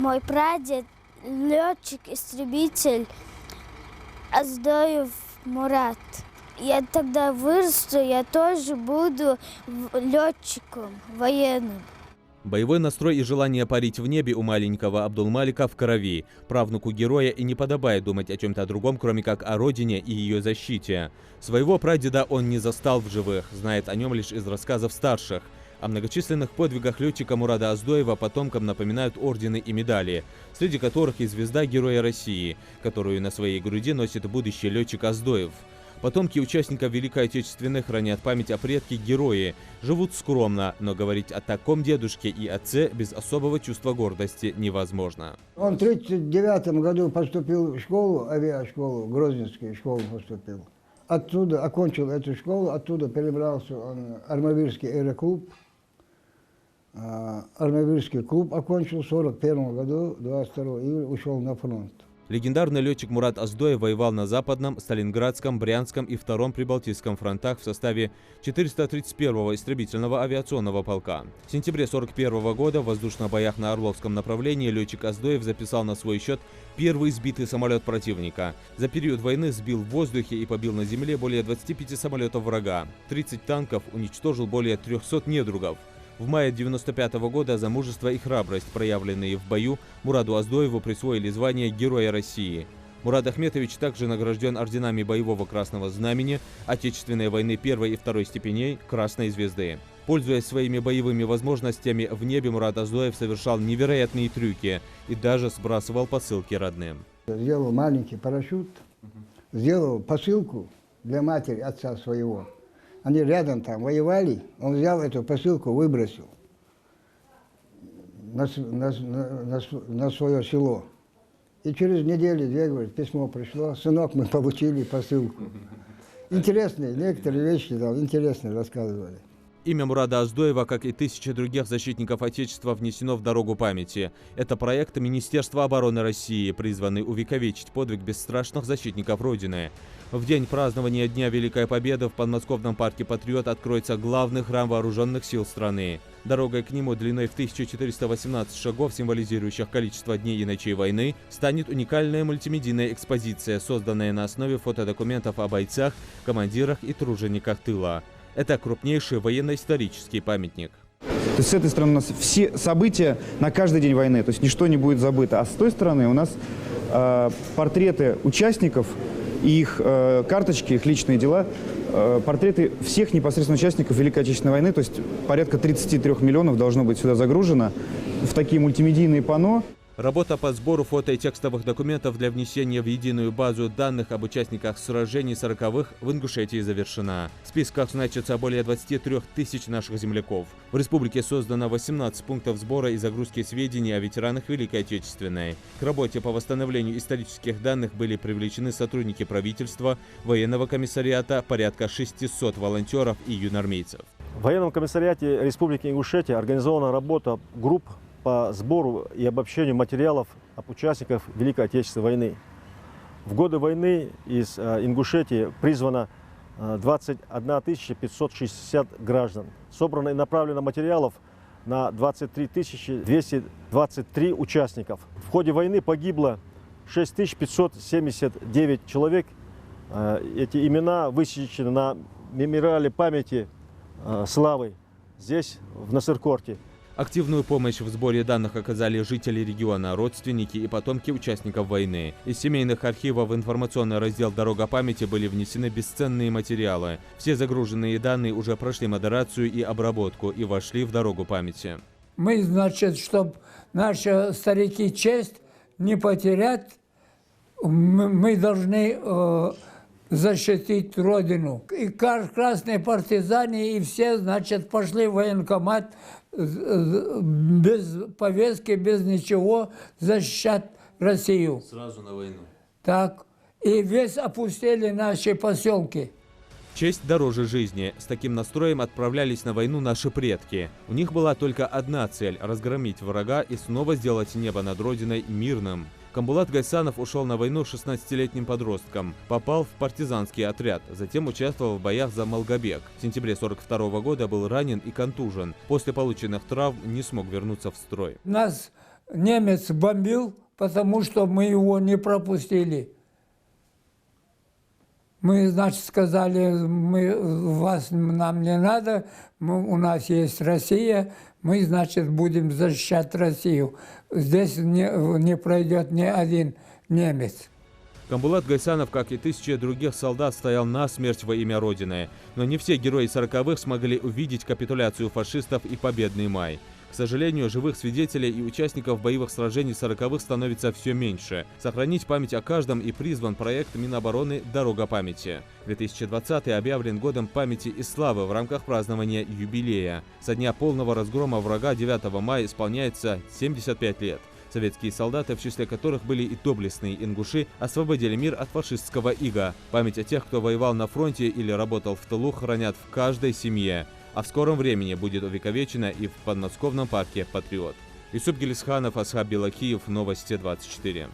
Мой прадед – летчик-истребитель Аздоев Мурат. Я тогда вырасту, я тоже буду летчиком военным. Боевой настрой и желание парить в небе у маленького Абдулмалика в крови. Правнуку героя и не подобает думать о чем-то другом, кроме как о родине и ее защите. Своего прадеда он не застал в живых, знает о нем лишь из рассказов старших. О многочисленных подвигах летчика Мурада Аздоева потомкам напоминают ордены и медали, среди которых и звезда Героя России, которую на своей груди носит будущий летчик Аздоев. Потомки участников Великой Отечественной хранят память о предке-герое, живут скромно, но говорить о таком дедушке и отце без особого чувства гордости невозможно. Он в 1939 году поступил в школу, авиашколу, Грозненскую школу поступил. Оттуда окончил эту школу, оттуда перебрался он в Армавирский аэроклуб. Армавирский клуб окончил в 1941 году, 22 июля ушел на фронт. Легендарный летчик Мурат Аздоев воевал на Западном, Сталинградском, Брянском и Втором Прибалтийском фронтах в составе 431-го истребительного авиационного полка. В сентябре 1941 года в воздушных боях на Орловском направлении летчик Аздоев записал на свой счет первый сбитый самолет противника. За период войны сбил в воздухе и побил на земле более 25 самолетов врага, 30 танков, уничтожил более 300 недругов. В мае 1995 года за мужество и храбрость, проявленные в бою, Мураду Аздоеву присвоили звание Героя России. Мурад Ахметович также награжден орденами Боевого Красного Знамени, Отечественной войны первой и второй степеней, Красной Звезды. Пользуясь своими боевыми возможностями, в небе Мурад Аздоев совершал невероятные трюки и даже сбрасывал посылки родным. Сделал маленький парашют, сделал посылку для матери, отца своего. Они рядом там воевали, он взял эту посылку, выбросил на свое село. И через неделю-две, говорит, письмо пришло, сынок, мы получили посылку. Интересные, некоторые вещи там интересные рассказывали. Имя Мурада Аздоева, как и тысячи других защитников Отечества, внесено в дорогу памяти. Это проект Министерства обороны России, призванный увековечить подвиг бесстрашных защитников Родины. В день празднования Дня Великой Победы в подмосковном парке «Патриот» откроется главный храм вооруженных сил страны. Дорогой к нему длиной в 1418 шагов, символизирующих количество дней и ночей войны, станет уникальная мультимедийная экспозиция, созданная на основе фотодокументов о бойцах, командирах и тружениках тыла. Это крупнейший военно-исторический памятник. То есть с этой стороны у нас все события на каждый день войны, то есть ничто не будет забыто. А с той стороны у нас портреты участников и их карточки, их личные дела, портреты всех непосредственно участников Великой Отечественной войны, то есть порядка 33 миллионов должно быть сюда загружено в такие мультимедийные панно. Работа по сбору фото и текстовых документов для внесения в единую базу данных об участниках сражений 40-х в Ингушетии завершена. В списках значится более 23 тысяч наших земляков. В республике создано 18 пунктов сбора и загрузки сведений о ветеранах Великой Отечественной. К работе по восстановлению исторических данных были привлечены сотрудники правительства, военного комиссариата, порядка 600 волонтеров и юнармейцев. В военном комиссариате Республики Ингушетия организована работа групп по сбору и обобщению материалов об участниках Великой Отечественной войны. В годы войны из Ингушетии призвано 21 560 граждан. Собрано и направлено материалов на 23 223 участников. В ходе войны погибло 6579 человек. Эти имена высечены на мемориале памяти славы здесь, в Насыркорте. Активную помощь в сборе данных оказали жители региона, родственники и потомки участников войны. Из семейных архивов в информационный раздел «Дорога памяти» были внесены бесценные материалы. Все загруженные данные уже прошли модерацию и обработку и вошли в дорогу памяти. Мы, значит, чтобы наши старики честь не потерять, мы должны защитить Родину. И красные партизане, и все, значит, пошли в военкомат без повестки, без ничего защищать Россию. Сразу на войну. Так. И весь опустили наши поселки. Честь дороже жизни. С таким настроем отправлялись на войну наши предки. У них была только одна цель – разгромить врага и снова сделать небо над Родиной мирным. Камбулат Гайсанов ушел на войну 16-летним подростком, попал в партизанский отряд, затем участвовал в боях за Малгобек. В сентябре 1942 года был ранен и контужен. После полученных травм не смог вернуться в строй. Нас немец бомбил, потому что мы его не пропустили. Мы, значит, сказали, нам не надо, у нас есть Россия, мы, значит, будем защищать Россию. Здесь не пройдет ни один немец. Камбулат Гайсанов, как и тысячи других солдат, стоял насмерть во имя Родины. Но не все герои 40-х смогли увидеть капитуляцию фашистов и победный май. К сожалению, живых свидетелей и участников боевых сражений 40-х становится все меньше. Сохранить память о каждом и призван проект Минобороны «Дорога памяти». 2020 объявлен годом памяти и славы в рамках празднования юбилея. Со дня полного разгрома врага 9 мая исполняется 75 лет. Советские солдаты, в числе которых были и доблестные ингуши, освободили мир от фашистского ига. Память о тех, кто воевал на фронте или работал в тылу, хранят в каждой семье. А в скором времени будет увековечена и в подмосковном парке «Патриот». Юсуп Гелисханов, Асхаб Белакиев, Новости 24.